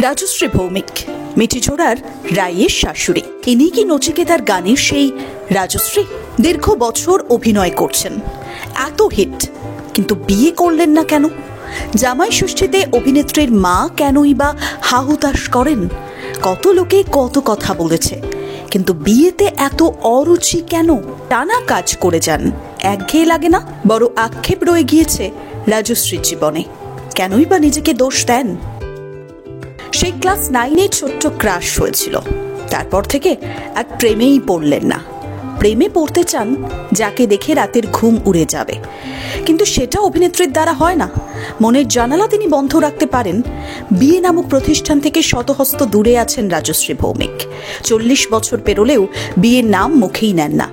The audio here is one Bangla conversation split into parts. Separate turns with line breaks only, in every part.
রাজশ্রী ভৌমিক, মিঠিঝোড়ার রায়ের শাশুড়ি। ইনি কি নচিকেতার গানের সেই রাজশ্রী? দীর্ঘ বছর অভিনয় করছেন, এত হিট, কিন্তু বিয়ে করলেন না কেন? জামাই ষষ্ঠীতে অভিনেত্রীর মা কেনই বা হাহুতাশ করেন? কত লোকে কত কথা বলেছে, কিন্তু বিয়েতে এত অরুচি কেন? টানা কাজ করে যান, একঘেয়ে লাগে না? বড় আক্ষেপ রয়ে গিয়েছে রাজশ্রীর জীবনে। কেনই বা নিজেকে দোষ দেন? সেই ক্লাস 9-এ ছোট্ট ক্রাশ হয়েছিল, তারপর থেকে আর প্রেমেই পড়লেন না। প্রেমে পড়তে চান যাকে দেখে রাতের ঘুম উড়ে যাবে, কিন্তু সেটা অভিনেত্রীর দ্বারা হয় না। মনের জানালা তিনি বন্ধ রাখতে পারেন। বিয়ে নামক প্রতিষ্ঠান থেকে শতহস্ত দূরে আছেন রাজশ্রী ভৌমিক। 40 বছর পেরোলেও বিয়ের নাম মুখেই নেন না।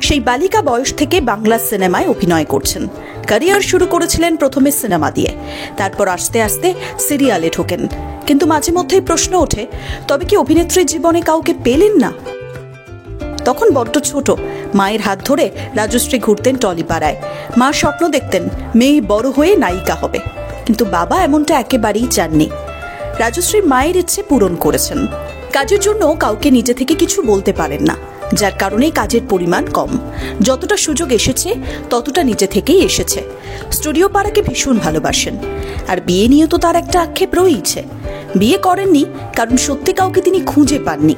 সেই বালিকা বয়স থেকে বাংলা সিনেমায় অভিনয় করছেন। ক্যারিয়ার শুরু করেছিলেন প্রথমে সিনেমা দিয়ে, তারপর আস্তে আস্তে সিরিয়ালে ঢোকেন। কিন্তু মাঝে মধ্যেই প্রশ্ন ওঠে, তবে কি অভিনেত্রীর জীবনে কাউকে পেলেন না? তখন বড্ড ছোট, মায়ের হাত ধরে রাজশ্রী ঘুরতেন টলিপাড়ায়। মা স্বপ্ন দেখতেন মেয়ে বড় হয়ে নায়িকা হবে, কিন্তু বাবা এমনটা একেবারেই চাননি। রাজশ্রীর মায়ের ইচ্ছে পূরণ করেছেন। কাজের জন্য কাউকে নিজে থেকে কিছু বলতে পারেন না, যার কারণে কাজের পরিমাণ কম। যতটা সুযোগ এসেছে ততটা নিজে থেকেই এসেছে। স্টুডিও পাড়াকে ভীষণ ভালোবাসেন, আর বিয়ে নিয়ে তো তার একটা আক্ষেপ রয়েছে। বিয়ে করেননি কারণ সত্যি কাউকে তিনি খুঁজে পাননি।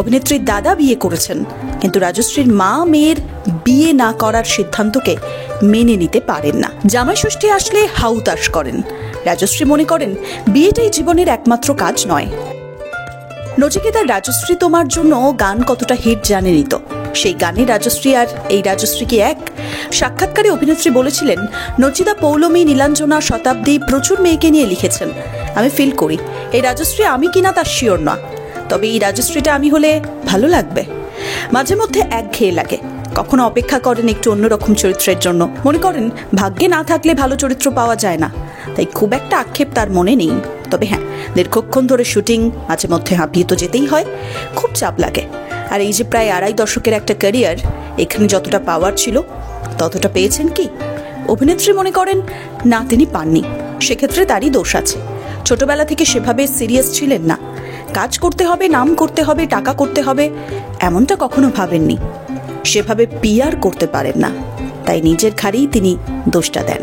অভিনেত্রীর দাদা বিয়ে করেছেন, কিন্তু রাজশ্রীর মা মেয়ের বিয়ে না করার সিদ্ধান্তকে মেনে নিতে পারেন না। জামাই ষষ্ঠী আসলে হাউতাশ করেন। রাজশ্রী মনে করেন বিয়েটাই জীবনের একমাত্র কাজ নয়। নচিকেতার রাজশ্রী তোমার জন্য গান কতটা হিট জানেনই তো। সেই গানে রাজশ্রী আর এই রাজশ্রী কি এক? সাক্ষাৎকারে অভিনেত্রী বলেছিলেন, নচিতা, পৌলমী, নীলাঞ্জনা, শতাব্দী প্রচুর মেয়েকে নিয়ে লিখেছেন। আমি ফিল করি এই রাজশ্রী আমি কিনা তার শিওর না, তবে এই রাজশ্রীটা আমি হলে ভালো লাগবে। মাঝে মধ্যে একঘেয়ে লাগে, কখনো অপেক্ষা করেন একটু অন্যরকম চরিত্রের জন্য। মনে করেন ভাগ্যে না থাকলে ভালো চরিত্র পাওয়া যায় না, তাই খুব একটা আক্ষেপ তার মনে নেই। তবে হ্যাঁ, দীর্ঘক্ষণ ধরে শুটিং, মাঝে মধ্যে হাঁপিয়ে তো যেতেই হয়, খুব চাপ লাগে। আর এই যে প্রায় 2.5 দশকের একটা ক্যারিয়ার, এখানে যতটা পাওয়ার ছিল ততটা পেয়েছেন কি? অভিনেত্রী মনে করেন না, তিনি পাননি। সেক্ষেত্রে তারই দোষ আছে। ছোটবেলা থেকে সেভাবে সিরিয়াস ছিলেন না। কাজ করতে হবে, নাম করতে হবে, টাকা করতে হবে, এমনটা কখনো ভাবেননি। সেভাবে পিআর করতে পারেন না, তাই নিজের ঘাড়েই তিনি দোষটা দেন।